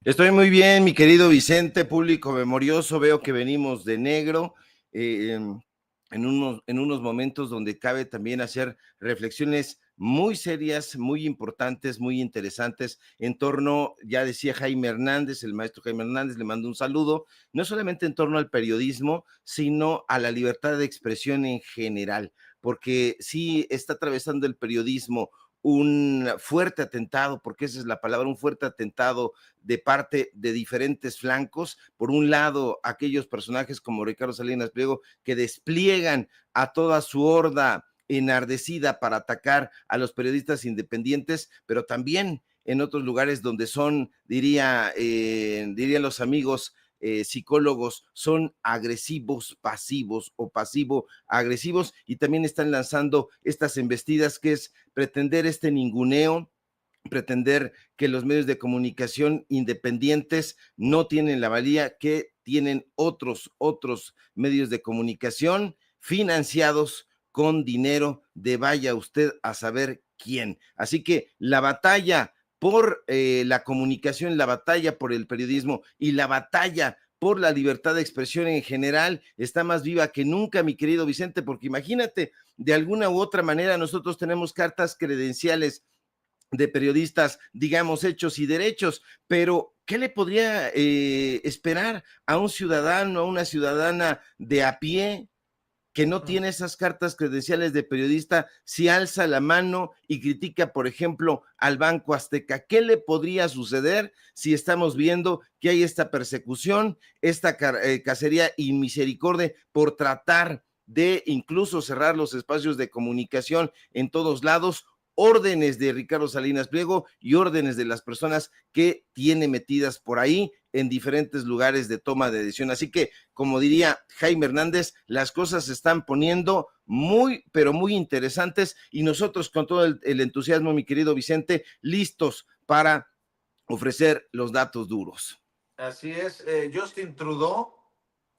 Estoy muy bien, mi querido Vicente, público memorioso. Veo que venimos de negro en unos momentos donde cabe también hacer reflexiones muy serias, muy importantes, muy interesantes en torno, ya decía Jaime Hernández, el maestro Jaime Hernández, le mando un saludo, no solamente en torno al periodismo, sino a la libertad de expresión en general, porque sí está atravesando el periodismo un fuerte atentado, porque esa es la palabra, un fuerte atentado de parte de diferentes flancos. Por un lado, aquellos personajes como Ricardo Salinas Pliego que despliegan a toda su horda enardecida para atacar a los periodistas independientes, pero también en otros lugares donde son, dirían los amigos psicólogos, son agresivos pasivos o pasivo-agresivos, y también están lanzando estas embestidas que es pretender este ninguneo, pretender que los medios de comunicación independientes no tienen la valía que tienen otros medios de comunicación financiados con dinero de vaya usted a saber quién. Así que la batalla por la comunicación, la batalla por el periodismo y la batalla por la libertad de expresión en general está más viva que nunca, mi querido Vicente, porque imagínate, de alguna u otra manera nosotros tenemos cartas credenciales de periodistas, digamos, hechos y derechos, pero ¿qué le podría esperar a un ciudadano, a una ciudadana de a pie que no tiene esas cartas credenciales de periodista si alza la mano y critica, por ejemplo, al Banco Azteca? ¿Qué le podría suceder si estamos viendo que hay esta persecución, esta cacería y misericordia por tratar de incluso cerrar los espacios de comunicación en todos lados? Órdenes de Ricardo Salinas Pliego y órdenes de las personas que tiene metidas por ahí en diferentes lugares de toma de decisión. Así que, como diría Jaime Hernández, las cosas se están poniendo muy, pero muy interesantes, y nosotros con todo el entusiasmo, mi querido Vicente, listos para ofrecer los datos duros. Así es, Justin Trudeau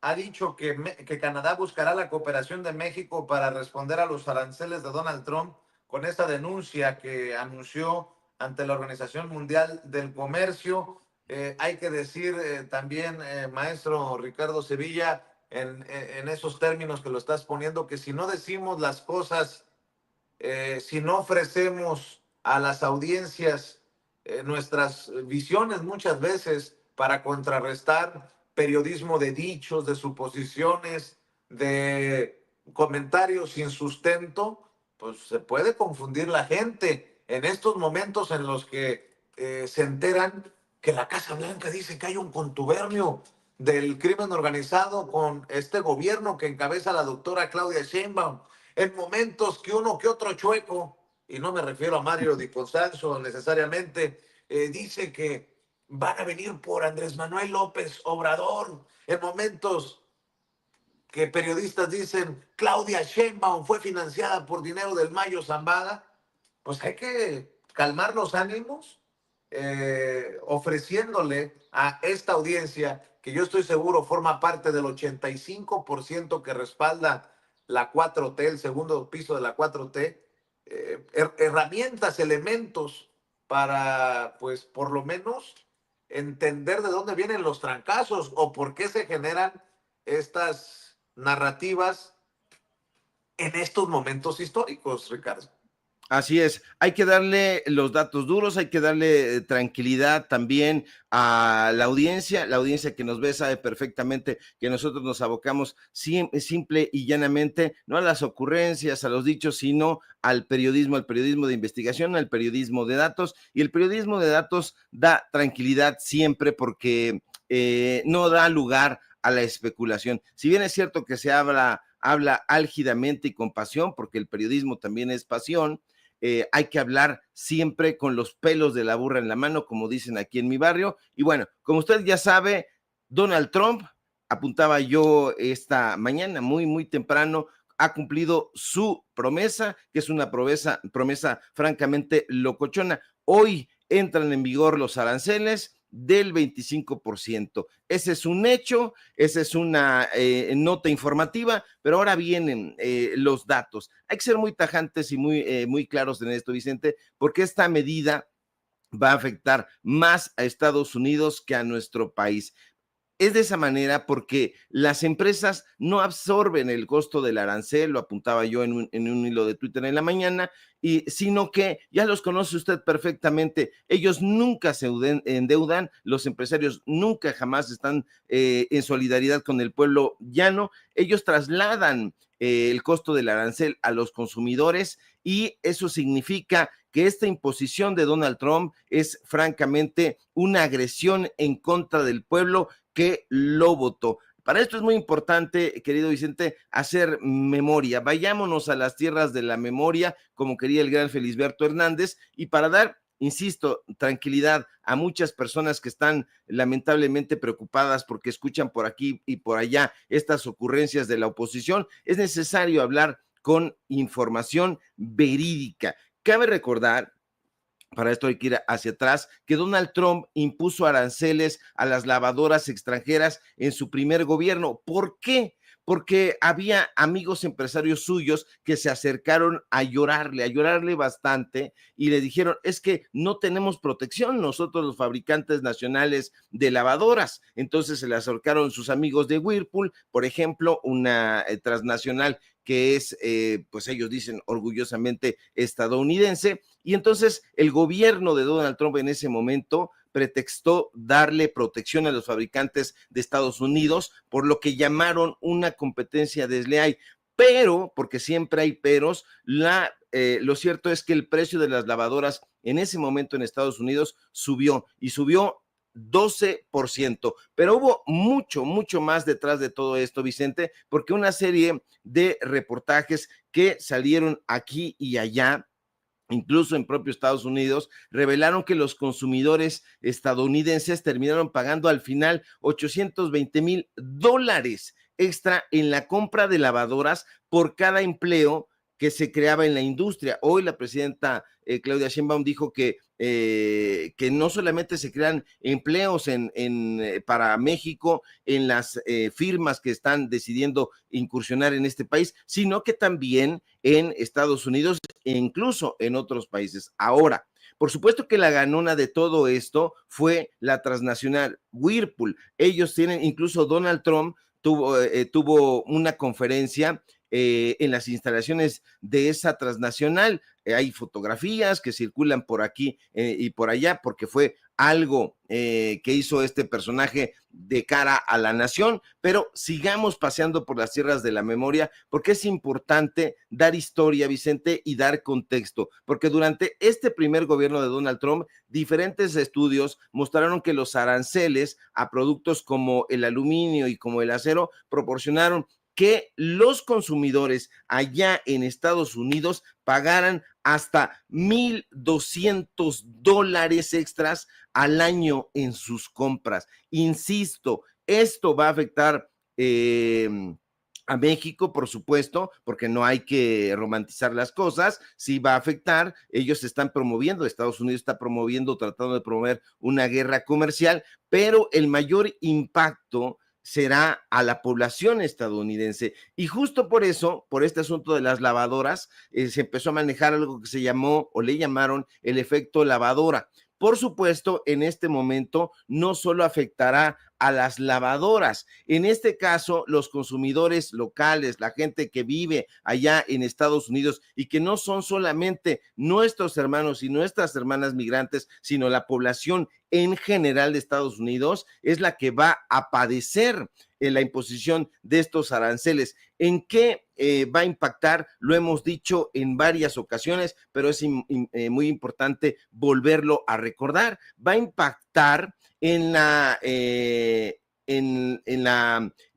ha dicho que Canadá buscará la cooperación de México para responder a los aranceles de Donald Trump con esta denuncia que anunció ante la Organización Mundial del Comercio. Hay que decir también, maestro Ricardo Sevilla, en esos términos que lo estás poniendo, que si no decimos las cosas, si no ofrecemos a las audiencias nuestras visiones muchas veces para contrarrestar periodismo de dichos, de suposiciones, de comentarios sin sustento, pues se puede confundir la gente en estos momentos en los que se enteran que la Casa Blanca dice que hay un contubernio del crimen organizado con este gobierno que encabeza la doctora Claudia Sheinbaum, en momentos que uno que otro chueco, y no me refiero a Mario Di Constanzo necesariamente, dice que van a venir por Andrés Manuel López Obrador, en momentos que periodistas dicen Claudia Sheinbaum fue financiada por dinero del Mayo Zambada, pues hay que calmar los ánimos, ofreciéndole a esta audiencia, que yo estoy seguro forma parte del 85% que respalda la 4T, el segundo piso de la 4T, herramientas, elementos para, pues, por lo menos entender de dónde vienen los trancazos o por qué se generan estas narrativas en estos momentos históricos, Ricardo. Así es, hay que darle los datos duros, hay que darle tranquilidad también a la audiencia que nos ve sabe perfectamente que nosotros nos abocamos simple y llanamente, no a las ocurrencias, a los dichos, sino al periodismo de investigación, al periodismo de datos, y el periodismo de datos da tranquilidad siempre porque no da lugar a la especulación. Si bien es cierto que se habla álgidamente y con pasión, porque el periodismo también es pasión, hay que hablar siempre con los pelos de la burra en la mano, como dicen aquí en mi barrio. Y bueno, como usted ya sabe, Donald Trump, apuntaba yo esta mañana muy temprano, ha cumplido su promesa, que es una promesa francamente locochona. Hoy entran en vigor los aranceles del 25%. Ese es un hecho, esa es una nota informativa, pero ahora vienen los datos. Hay que ser muy tajantes y muy claros en esto, Vicente, porque esta medida va a afectar más a Estados Unidos que a nuestro país. Es de esa manera porque las empresas no absorben el costo del arancel, lo apuntaba yo en un hilo de Twitter en la mañana, sino que ya los conoce usted perfectamente. Ellos nunca se endeudan, los empresarios nunca jamás están en solidaridad con el pueblo llano. Ellos trasladan el costo del arancel a los consumidores y eso significa que esta imposición de Donald Trump es francamente una agresión en contra del pueblo que lo votó. Para esto es muy importante, querido Vicente, hacer memoria. Vayámonos a las tierras de la memoria, como quería el gran Felisberto Hernández, y para dar, insisto, tranquilidad a muchas personas que están lamentablemente preocupadas porque escuchan por aquí y por allá estas ocurrencias de la oposición, es necesario hablar con información verídica. Cabe recordar, para esto hay que ir hacia atrás, que Donald Trump impuso aranceles a las lavadoras extranjeras en su primer gobierno. ¿Por qué? Porque había amigos empresarios suyos que se acercaron a llorarle bastante y le dijeron, es que no tenemos protección nosotros los fabricantes nacionales de lavadoras. Entonces se le acercaron sus amigos de Whirlpool, por ejemplo, una transnacional que es, pues ellos dicen orgullosamente estadounidense, y entonces el gobierno de Donald Trump en ese momento pretextó darle protección a los fabricantes de Estados Unidos por lo que llamaron una competencia desleal. Pero, porque siempre hay peros, lo cierto es que el precio de las lavadoras en ese momento en Estados Unidos subió y subió 12%, pero hubo mucho más detrás de todo esto, Vicente, porque una serie de reportajes que salieron aquí y allá, incluso en propio Estados Unidos, revelaron que los consumidores estadounidenses terminaron pagando al final $820,000 extra en la compra de lavadoras por cada empleo que se creaba en la industria. Hoy la presidenta Claudia Sheinbaum dijo que no solamente se crean empleos para México en las firmas que están decidiendo incursionar en este país, sino que también en Estados Unidos e incluso en otros países. Ahora, por supuesto que la ganona de todo esto fue la transnacional Whirlpool. Ellos tienen, incluso Donald Trump tuvo una conferencia en las instalaciones de esa transnacional. Hay fotografías que circulan por aquí y por allá porque fue algo que hizo este personaje de cara a la nación, pero sigamos paseando por las tierras de la memoria porque es importante dar historia, Vicente, y dar contexto, porque durante este primer gobierno de Donald Trump, diferentes estudios mostraron que los aranceles a productos como el aluminio y como el acero proporcionaron que los consumidores allá en Estados Unidos pagaran hasta $1,200 extras al año en sus compras. Insisto, esto va a afectar a México, por supuesto, porque no hay que romantizar las cosas, sí va a afectar, ellos están promoviendo, Estados Unidos está promoviendo, tratando de promover una guerra comercial, pero el mayor impacto será a la población estadounidense. Y justo por eso, por este asunto de las lavadoras, se empezó a manejar algo que se llamó o le llamaron el efecto lavadora. Por supuesto, en este momento no solo afectará a las lavadoras, en este caso los consumidores locales, la gente que vive allá en Estados Unidos y que no son solamente nuestros hermanos y nuestras hermanas migrantes, sino la población en general de Estados Unidos es la que va a padecer la imposición de estos aranceles. ¿En qué va a impactar? Lo hemos dicho en varias ocasiones, pero es muy importante volverlo a recordar. Va a impactar en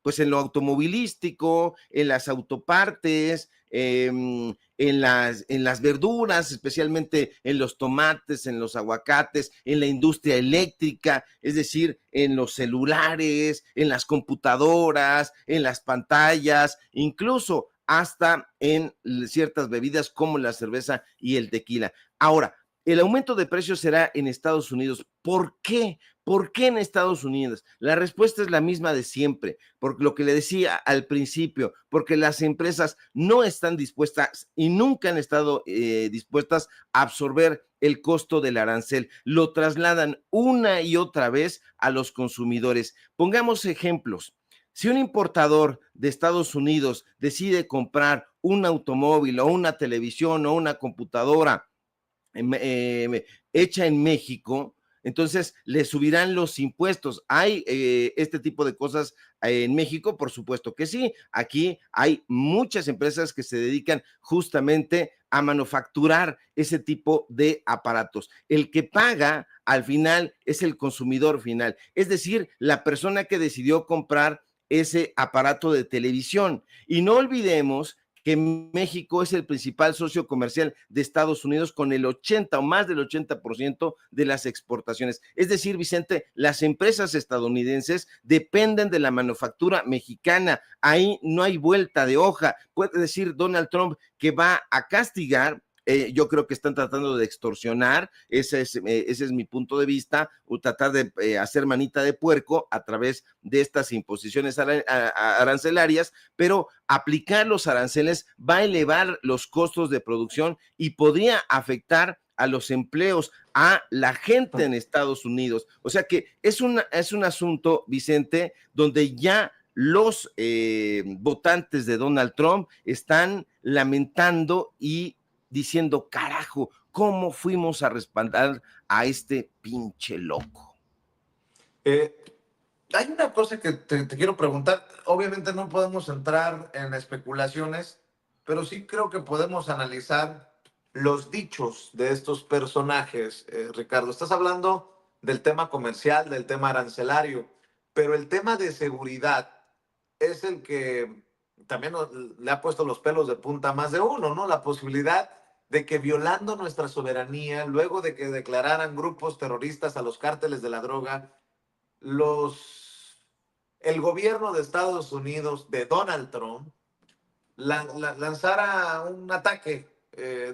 pues en lo automovilístico, en las autopartes, en las verduras, especialmente en los tomates, en los aguacates, en la industria eléctrica, es decir, en los celulares, en las computadoras, en las pantallas, incluso hasta en ciertas bebidas como la cerveza y el tequila. Ahora, el aumento de precios será en Estados Unidos. ¿Por qué? ¿Por qué en Estados Unidos? La respuesta es la misma de siempre, por lo que le decía al principio, porque las empresas no están dispuestas y nunca han estado dispuestas a absorber el costo del arancel. Lo trasladan una y otra vez a los consumidores. Pongamos ejemplos. Si un importador de Estados Unidos decide comprar un automóvil o una televisión o una computadora hecha en México, entonces le subirán los impuestos. ¿Hay este tipo de cosas en México? Por supuesto que sí. Aquí hay muchas empresas que se dedican justamente a manufacturar ese tipo de aparatos. El que paga al final es el consumidor final, es decir, la persona que decidió comprar ese aparato de televisión. Y no olvidemos que México es el principal socio comercial de Estados Unidos con el 80 o más del 80% de las exportaciones. Es decir, Vicente, las empresas estadounidenses dependen de la manufactura mexicana. Ahí no hay vuelta de hoja. Puede decir Donald Trump que va a castigar. Yo creo que están tratando de extorsionar, ese es mi punto de vista, o tratar de hacer manita de puerco a través de estas imposiciones arancelarias, pero aplicar los aranceles va a elevar los costos de producción y podría afectar a los empleos, a la gente en Estados Unidos. O sea que es un asunto, Vicente, donde ya los votantes de Donald Trump están lamentando y diciendo, carajo, ¿cómo fuimos a respaldar a este pinche loco? Hay una cosa que te quiero preguntar. Obviamente no podemos entrar en especulaciones, pero sí creo que podemos analizar los dichos de estos personajes, Ricardo. Estás hablando del tema comercial, del tema arancelario, pero el tema de seguridad es el que también le ha puesto los pelos de punta a más de uno, ¿no? La posibilidad de que violando nuestra soberanía, luego de que declararan grupos terroristas a los cárteles de la droga, el gobierno de Estados Unidos de Donald Trump lanzara un ataque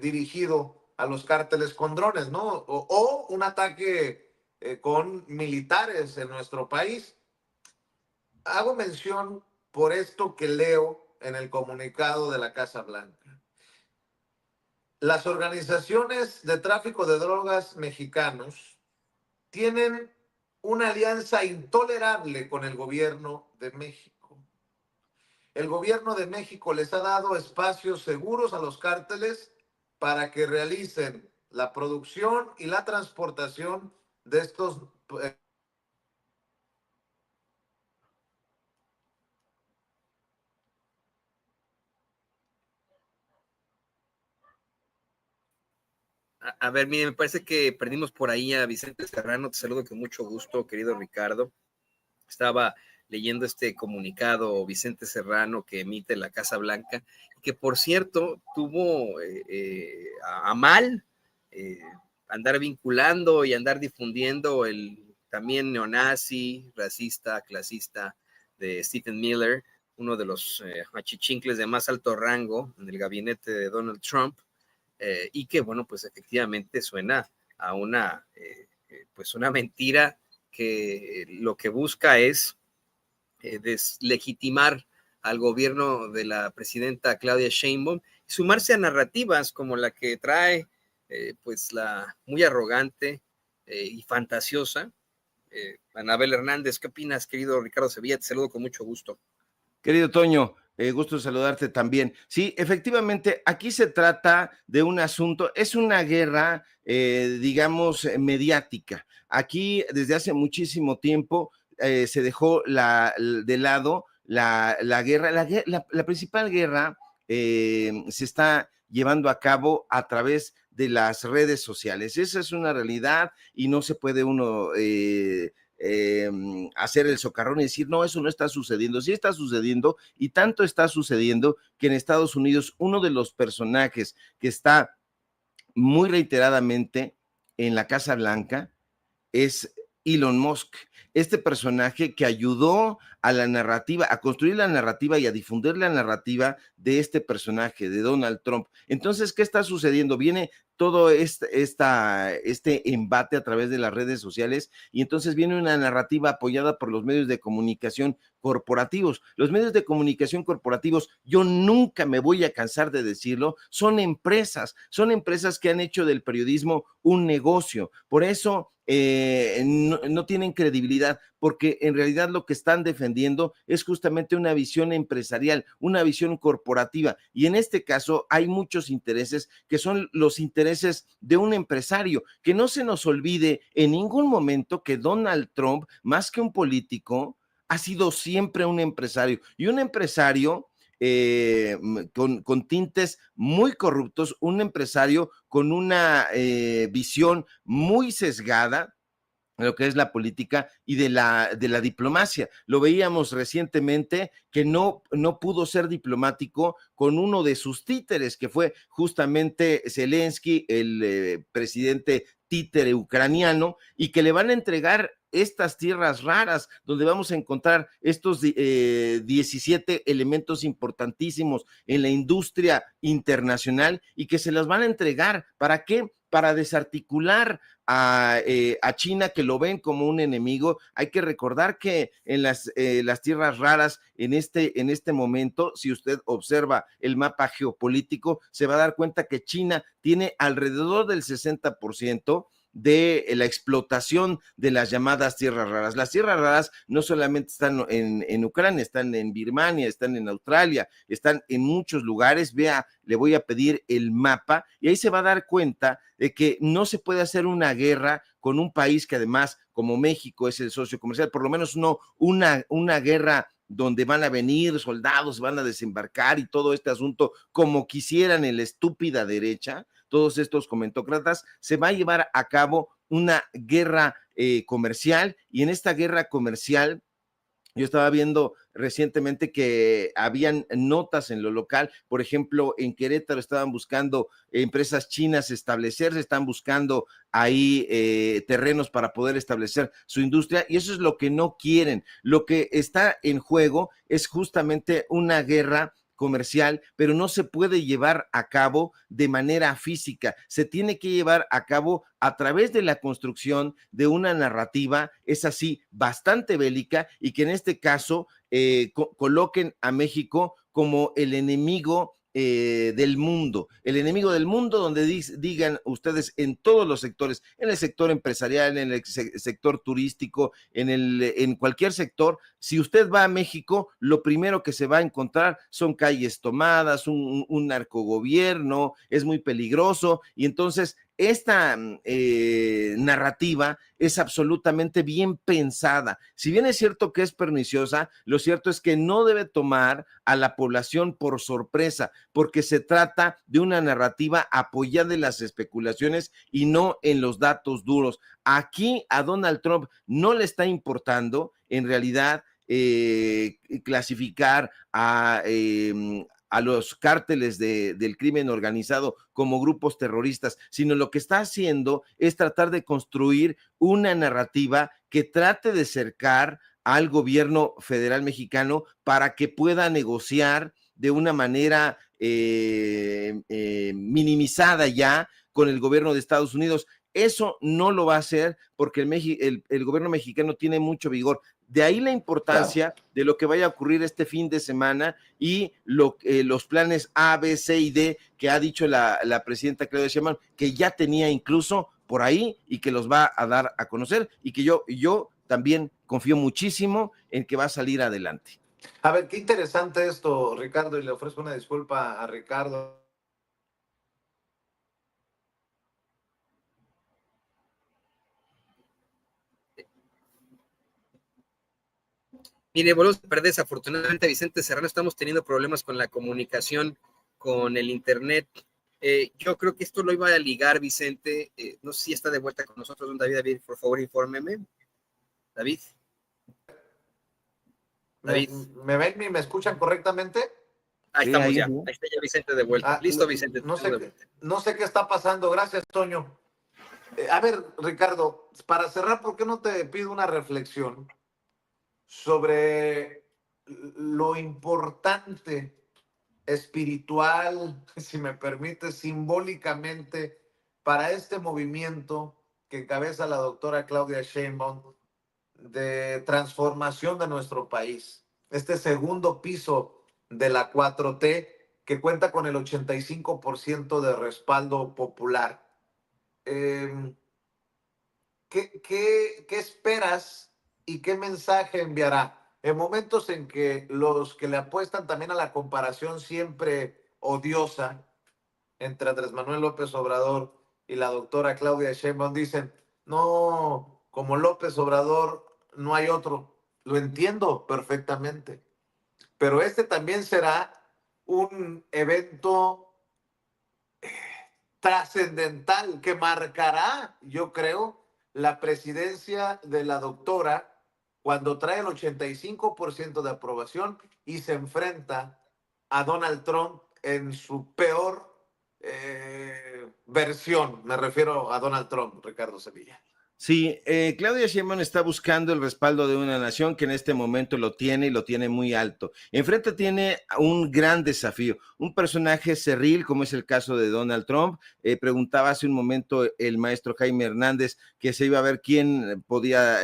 dirigido a los cárteles con drones, ¿no? O un ataque con militares en nuestro país. Hago mención por esto que leo en el comunicado de la Casa Blanca. Las organizaciones de tráfico de drogas mexicanos tienen una alianza intolerable con el gobierno de México. El gobierno de México les ha dado espacios seguros a los cárteles para que realicen la producción y la transportación de estos A ver, mire, me parece que perdimos por ahí a Vicente Serrano. Te saludo con mucho gusto, querido Ricardo. Estaba leyendo este comunicado Vicente Serrano que emite la Casa Blanca, que por cierto tuvo a mal andar vinculando y andar difundiendo el también neonazi, racista, clasista de Stephen Miller, uno de los achichincles de más alto rango en el gabinete de Donald Trump. Y que, bueno, pues efectivamente suena a pues una mentira que lo que busca es deslegitimar al gobierno de la presidenta Claudia Sheinbaum y sumarse a narrativas como la que trae pues la muy arrogante y fantasiosa Anabel Hernández. ¿Qué opinas, querido Ricardo Sevilla? Te saludo con mucho gusto. Querido Toño, gusto saludarte también. Sí, efectivamente, aquí se trata de un asunto, es una guerra, digamos, mediática. Aquí, desde hace muchísimo tiempo, se dejó de lado la guerra. La principal guerra se está llevando a cabo a través de las redes sociales. Esa es una realidad y no se puede uno hacer el socarrón y decir, no, eso no está sucediendo. Sí está sucediendo y tanto está sucediendo que en Estados Unidos uno de los personajes que está muy reiteradamente en la Casa Blanca es Elon Musk. este personaje que ayudó a la narrativa, a construir la narrativa y a difundir la narrativa de este personaje, de Donald Trump. Entonces, ¿qué está sucediendo? Viene todo este embate a través de las redes sociales y entonces viene una narrativa apoyada por los medios de comunicación corporativos. Los medios de comunicación corporativos, yo nunca me voy a cansar de decirlo, son empresas que han hecho del periodismo un negocio. Por eso no tienen credibilidad, porque en realidad lo que están defendiendo es justamente una visión empresarial, una visión corporativa, y en este caso hay muchos intereses que son los intereses de un empresario. Que no se nos olvide en ningún momento que Donald Trump, más que un político, ha sido siempre un empresario, y un empresario con tintes muy corruptos, un empresario con una visión muy sesgada de lo que es la política y de la diplomacia. Lo veíamos recientemente que no pudo ser diplomático con uno de sus títeres, que fue justamente Zelensky, el presidente títere ucraniano, y que le van a entregar estas tierras raras, donde vamos a encontrar estos 17 elementos importantísimos en la industria internacional, y que se las van a entregar. ¿Para qué? Para desarticular a China, que lo ven como un enemigo. Hay que recordar que en las tierras raras, en este momento, si usted observa el mapa geopolítico, se va a dar cuenta que China tiene alrededor del 60% de la explotación de las llamadas tierras raras. Las tierras raras no solamente están en Ucrania, están en Birmania, están en Australia, están en muchos lugares. Vea, le voy a pedir el mapa y ahí se va a dar cuenta de que no se puede hacer una guerra con un país que además, como México, es el socio comercial, por lo menos no una guerra donde van a venir soldados, van a desembarcar y todo este asunto como quisieran en la estúpida derecha, todos estos comentócratas. Se va a llevar a cabo una guerra comercial, y en esta guerra comercial yo estaba viendo recientemente que habían notas en lo local. Por ejemplo, en Querétaro estaban buscando empresas chinas establecerse, están buscando ahí terrenos para poder establecer su industria, y eso es lo que no quieren. Lo que está en juego es justamente una guerra comercial, pero no se puede llevar a cabo de manera física, se tiene que llevar a cabo a través de la construcción de una narrativa, es así, bastante bélica, y que en este caso coloquen a México como el enemigo del mundo, donde digan ustedes en todos los sectores, en el sector empresarial, en el sector turístico, en cualquier sector. Si usted va a México, lo primero que se va a encontrar son calles tomadas, un narcogobierno, es muy peligroso, y entonces esta narrativa es absolutamente bien pensada. Si bien es cierto que es perniciosa, lo cierto es que no debe tomar a la población por sorpresa, porque se trata de una narrativa apoyada en las especulaciones y no en los datos duros. Aquí a Donald Trump no le está importando, en realidad, clasificar a los cárteles del crimen organizado como grupos terroristas, sino lo que está haciendo es tratar de construir una narrativa que trate de cercar al gobierno federal mexicano para que pueda negociar de una manera minimizada ya con el gobierno de Estados Unidos. Eso no lo va a hacer porque el gobierno mexicano tiene mucho vigor. De ahí la importancia de lo que vaya a ocurrir este fin de semana y los planes A, B, C y D que ha dicho la presidenta Claudia Sheinbaum, que ya tenía incluso por ahí y que los va a dar a conocer, y que yo también confío muchísimo en que va a salir adelante. A ver, qué interesante esto, Ricardo, y le ofrezco una disculpa a Ricardo. Mire, volvemos a perder desafortunadamente a Vicente Serrano. Estamos teniendo problemas con la comunicación, con el internet. Yo creo que esto lo iba a ligar, Vicente. No sé si está de vuelta con nosotros, don David. David, por favor, infórmeme. David. ¿Me ven y me escuchan correctamente? Ahí estamos ya. Ahí está ya Vicente de vuelta. Listo, Vicente. No sé qué está pasando. Gracias, Toño. A ver, Ricardo, para cerrar, ¿por qué no te pido una reflexión sobre lo importante espiritual, si me permite, simbólicamente, para este movimiento que encabeza la doctora Claudia Sheinbaum de transformación de nuestro país? Este segundo piso de la 4T que cuenta con el 85% de respaldo popular. Eh, ¿Qué esperas y qué mensaje enviará en momentos en que los que le apuestan también a la comparación siempre odiosa entre Andrés Manuel López Obrador y la doctora Claudia Sheinbaum dicen, no, como López Obrador no hay otro? Lo entiendo perfectamente, pero este también será un evento trascendental que marcará, yo creo, la presidencia de la doctora cuando trae el 85% de aprobación y se enfrenta a Donald Trump en su peor versión. Me refiero a Donald Trump, Ricardo Sevilla. Sí, Claudia Sheinbaum está buscando el respaldo de una nación que en este momento lo tiene y lo tiene muy alto. Enfrente tiene un gran desafío, un personaje cerril como es el caso de Donald Trump. Preguntaba hace un momento el maestro Jaime Hernández que se iba a ver quién podía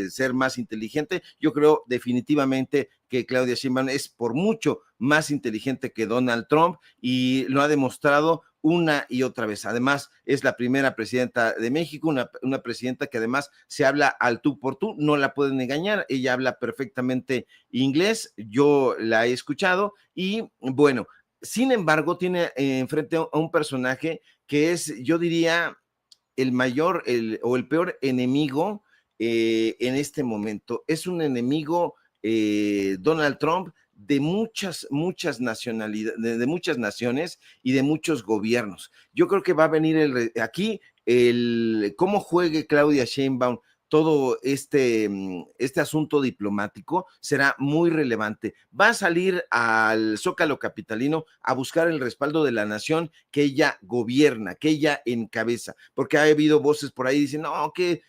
ser más inteligente. Yo creo definitivamente que Claudia Sheinbaum es por mucho más inteligente que Donald Trump y lo ha demostrado una y otra vez. Además, es la primera presidenta de México, una presidenta que además se habla al tú por tú, no la pueden engañar, ella habla perfectamente inglés, yo la he escuchado y bueno, sin embargo, tiene enfrente a un personaje que es, yo diría, el mayor o el peor enemigo en este momento. Es un enemigo, Donald Trump, de muchas nacionalidades, de muchas naciones y de muchos gobiernos. Yo creo que va a venir aquí cómo juegue Claudia Sheinbaum todo este asunto diplomático será muy relevante. Va a salir al Zócalo capitalino a buscar el respaldo de la nación que ella gobierna, que ella encabeza, porque ha habido voces por ahí dicen, no, ¿qué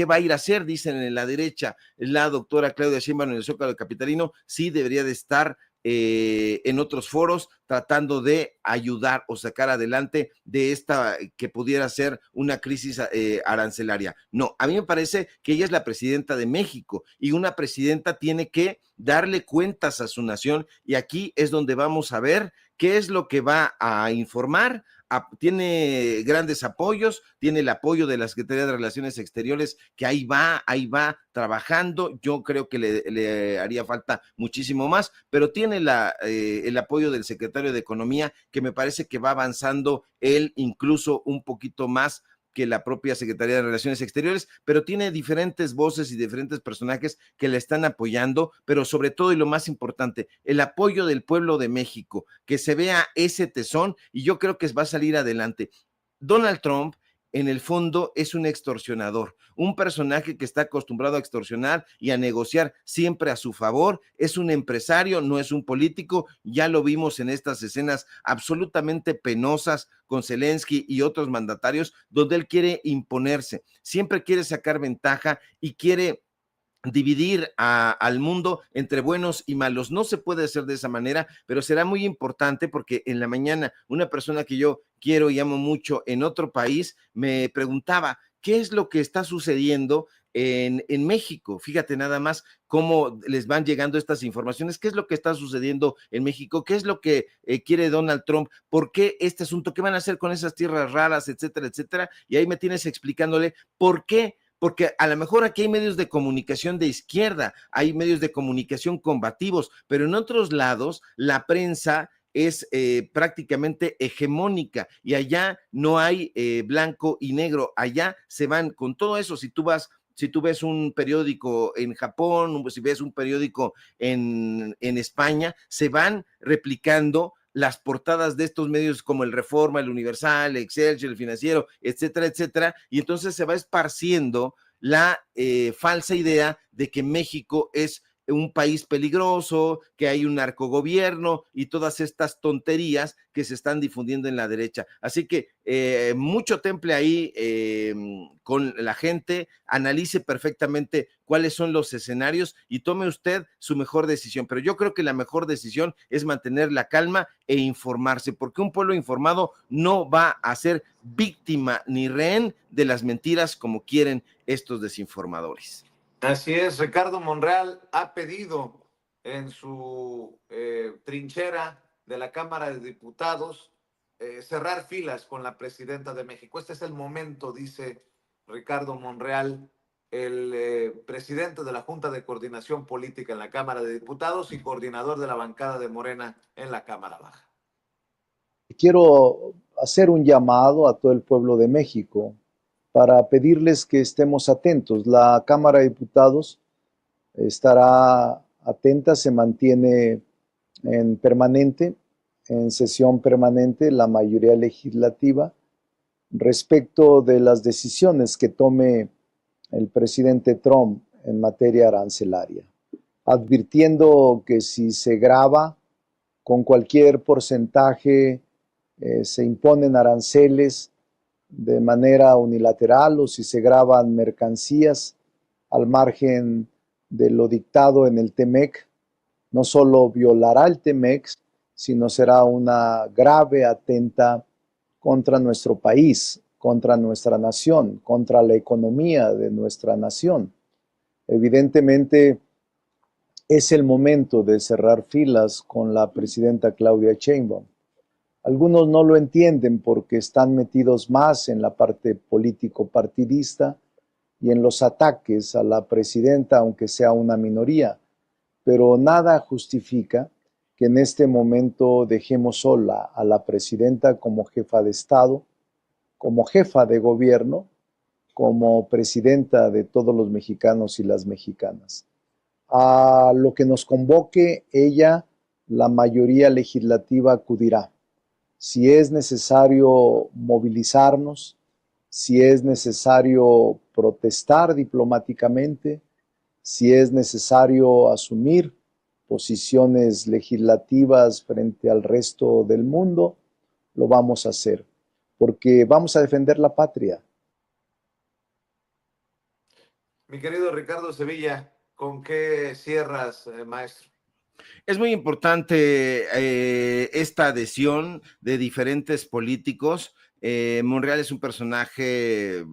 va a ir a hacer? Dicen en la derecha, la doctora Claudia Sheinbaum en el Zócalo capitalino, sí debería de estar en otros foros tratando de ayudar o sacar adelante de esta que pudiera ser una crisis arancelaria. No, a mí me parece que ella es la presidenta de México y una presidenta tiene que darle cuentas a su nación y aquí es donde vamos a ver qué es lo que va a informar. Tiene grandes apoyos, tiene el apoyo de la Secretaría de Relaciones Exteriores, que ahí va trabajando. Yo creo que le haría falta muchísimo más, pero tiene el apoyo del secretario de Economía, que me parece que va avanzando él incluso un poquito más que la propia Secretaría de Relaciones Exteriores, pero tiene diferentes voces y diferentes personajes que le están apoyando, pero sobre todo y lo más importante, el apoyo del pueblo de México, que se vea ese tesón y yo creo que va a salir adelante. Donald Trump en el fondo es un extorsionador, un personaje que está acostumbrado a extorsionar y a negociar siempre a su favor, es un empresario, no es un político, ya lo vimos en estas escenas absolutamente penosas con Zelensky y otros mandatarios, donde él quiere imponerse, siempre quiere sacar ventaja y quiere dividir al mundo entre buenos y malos. No se puede hacer de esa manera, pero será muy importante porque en la mañana una persona que yo quiero y amo mucho en otro país me preguntaba, ¿qué es lo que está sucediendo en México? Fíjate nada más cómo les van llegando estas informaciones, qué es lo que está sucediendo en México, qué es lo que quiere Donald Trump, por qué este asunto, qué van a hacer con esas tierras raras, etcétera, etcétera. Y ahí me tienes explicándole por qué, porque a lo mejor aquí hay medios de comunicación de izquierda, hay medios de comunicación combativos, pero en otros lados la prensa es prácticamente hegemónica y allá no hay blanco y negro, allá se van con todo eso. Si tú ves un periódico en Japón, si ves un periódico en España, se van replicando las portadas de estos medios como el Reforma, el Universal, el Excelsior, el Financiero, etcétera, etcétera, y entonces se va esparciendo la falsa idea de que México es un país peligroso, que hay un narcogobierno y todas estas tonterías que se están difundiendo en la derecha. Así que mucho temple ahí con la gente, analice perfectamente cuáles son los escenarios y tome usted su mejor decisión. Pero yo creo que la mejor decisión es mantener la calma e informarse, porque un pueblo informado no va a ser víctima ni rehén de las mentiras como quieren estos desinformadores. Así es, Ricardo Monreal ha pedido en su trinchera de la Cámara de Diputados cerrar filas con la presidenta de México. Este es el momento, dice Ricardo Monreal, el presidente de la Junta de Coordinación Política en la Cámara de Diputados y coordinador de la bancada de Morena en la Cámara Baja. Quiero hacer un llamado a todo el pueblo de México para pedirles que estemos atentos. La Cámara de Diputados estará atenta, se mantiene en sesión permanente, la mayoría legislativa, respecto de las decisiones que tome el presidente Trump en materia arancelaria, advirtiendo que si se grava con cualquier porcentaje, se imponen aranceles de manera unilateral o si se graban mercancías al margen de lo dictado en el TEMEC, no solo violará el TEMEC, sino será una grave atenta contra nuestro país, contra nuestra nación, contra la economía de nuestra nación. Evidentemente, es el momento de cerrar filas con la presidenta Claudia Sheinbaum. Algunos no lo entienden porque están metidos más en la parte político-partidista y en los ataques a la presidenta, aunque sea una minoría. Pero nada justifica que en este momento dejemos sola a la presidenta como jefa de Estado, como jefa de gobierno, como presidenta de todos los mexicanos y las mexicanas. A lo que nos convoque ella, la mayoría legislativa acudirá. Si es necesario movilizarnos, si es necesario protestar diplomáticamente, si es necesario asumir posiciones legislativas frente al resto del mundo, lo vamos a hacer, porque vamos a defender la patria. Mi querido Ricardo Sevilla, ¿con qué cierras, maestro? Es muy importante esta adhesión de diferentes políticos. Monreal es un personaje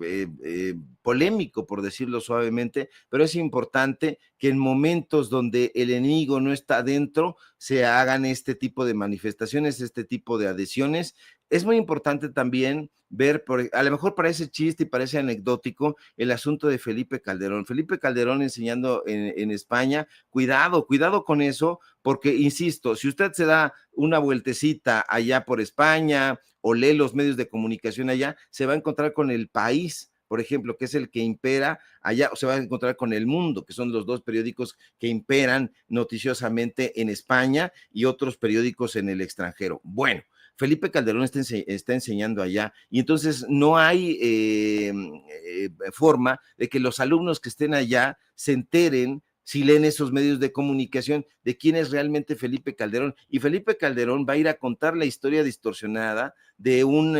polémico, por decirlo suavemente, pero es importante que en momentos donde el enemigo no está dentro, se hagan este tipo de manifestaciones, este tipo de adhesiones. Es muy importante también ver, a lo mejor parece chiste y parece anecdótico, el asunto de Felipe Calderón. Felipe Calderón enseñando en España, cuidado con eso, porque, insisto, si usted se da una vueltecita allá por España o lee los medios de comunicación allá, se va a encontrar con El País, por ejemplo, que es el que impera allá, o se va a encontrar con El Mundo, que son los dos periódicos que imperan noticiosamente en España y otros periódicos en el extranjero. Bueno, Felipe Calderón está enseñando allá y entonces no hay forma de que los alumnos que estén allá se enteren, si leen esos medios de comunicación, de quién es realmente Felipe Calderón. Y Felipe Calderón va a ir a contar la historia distorsionada de un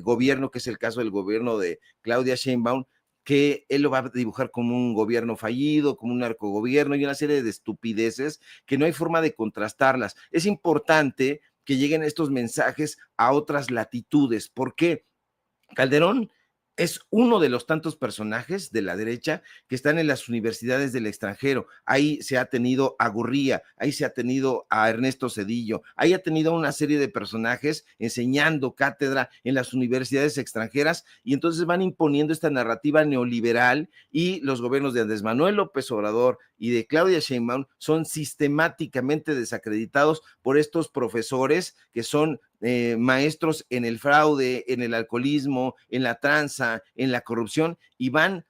gobierno, que es el caso del gobierno de Claudia Sheinbaum, que él lo va a dibujar como un gobierno fallido, como un narcogobierno y una serie de estupideces que no hay forma de contrastarlas. Es importante que lleguen estos mensajes a otras latitudes. ¿Por qué? Calderón es uno de los tantos personajes de la derecha que están en las universidades del extranjero. Ahí se ha tenido a Gurría, ahí se ha tenido a Ernesto Zedillo, ahí ha tenido una serie de personajes enseñando cátedra en las universidades extranjeras y entonces van imponiendo esta narrativa neoliberal y los gobiernos de Andrés Manuel López Obrador y de Claudia Sheinbaum son sistemáticamente desacreditados por estos profesores que son maestros en el fraude, en el alcoholismo, en la tranza, en la corrupción y van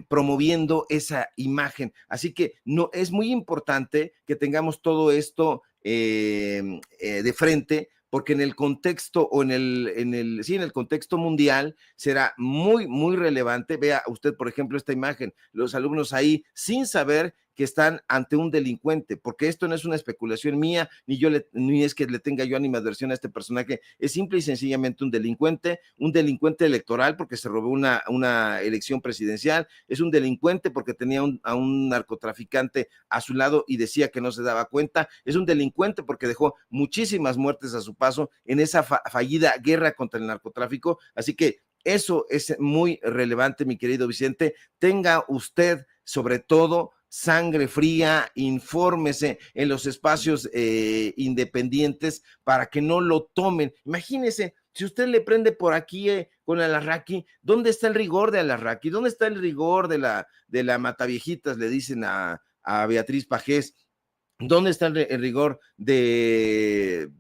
promoviendo esa imagen. Así que no, es muy importante que tengamos todo esto de frente, porque en el contexto o en el contexto mundial será muy relevante. Vea usted, por ejemplo, esta imagen, los alumnos ahí sin saber que están ante un delincuente, porque esto no es una especulación mía, ni es que le tenga yo animadversión a este personaje, es simple y sencillamente un delincuente electoral porque se robó una elección presidencial, es un delincuente porque tenía a un narcotraficante a su lado y decía que no se daba cuenta, es un delincuente porque dejó muchísimas muertes a su paso en esa fallida guerra contra el narcotráfico, así que eso es muy relevante, mi querido Vicente. Tenga usted, sobre todo, sangre fría, infórmese en los espacios independientes para que no lo tomen. Imagínese, si usted le prende por aquí con Alarraqui, ¿dónde está el rigor de Alarraqui? ¿Dónde está el rigor de la Mataviejitas? Le dicen a Beatriz Pajés. ¿Dónde está el rigor del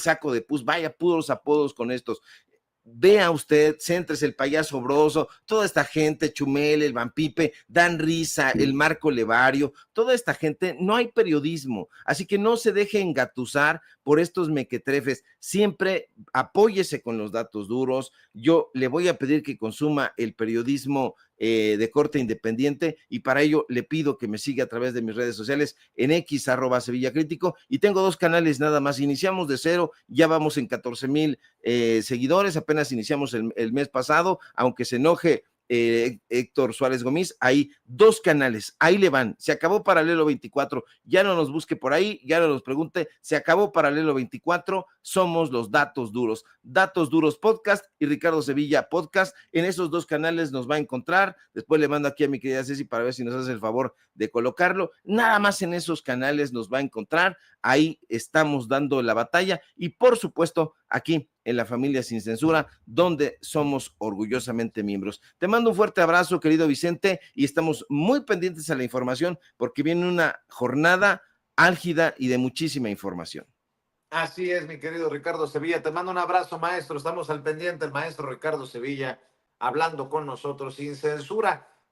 saco de pus? Vaya, puros apodos con estos. Vea usted, Céntrese, el payaso Broso, toda esta gente, Chumel, el Vampipe, Dan Risa, el Marco Levario, toda esta gente, no hay periodismo, así que no se deje engatusar por estos mequetrefes, siempre apóyese con los datos duros. Yo le voy a pedir que consuma el periodismo de corte independiente y para ello le pido que me siga a través de mis redes sociales en X @SevillaCrítico y tengo 2 canales nada más, iniciamos de cero, ya vamos en 14,000 seguidores, apenas iniciamos el mes pasado, aunque se enoje Héctor Suárez Gómez, hay 2 canales, ahí le van, se acabó Paralelo 24, ya no nos busque por ahí, ya no nos pregunte, se acabó Paralelo 24, somos los Datos Duros Podcast y Ricardo Sevilla Podcast, en esos 2 canales nos va a encontrar, después le mando aquí a mi querida Ceci para ver si nos hace el favor de colocarlo, nada más en esos canales nos va a encontrar, ahí estamos dando la batalla y por supuesto aquí en la familia Sin Censura, donde somos orgullosamente miembros. Te mando un fuerte abrazo, querido Vicente, y estamos muy pendientes a la información porque viene una jornada álgida y de muchísima información. Así es, mi querido Ricardo Sevilla. Te mando un abrazo, maestro. Estamos al pendiente, el maestro Ricardo Sevilla, hablando con nosotros sin censura.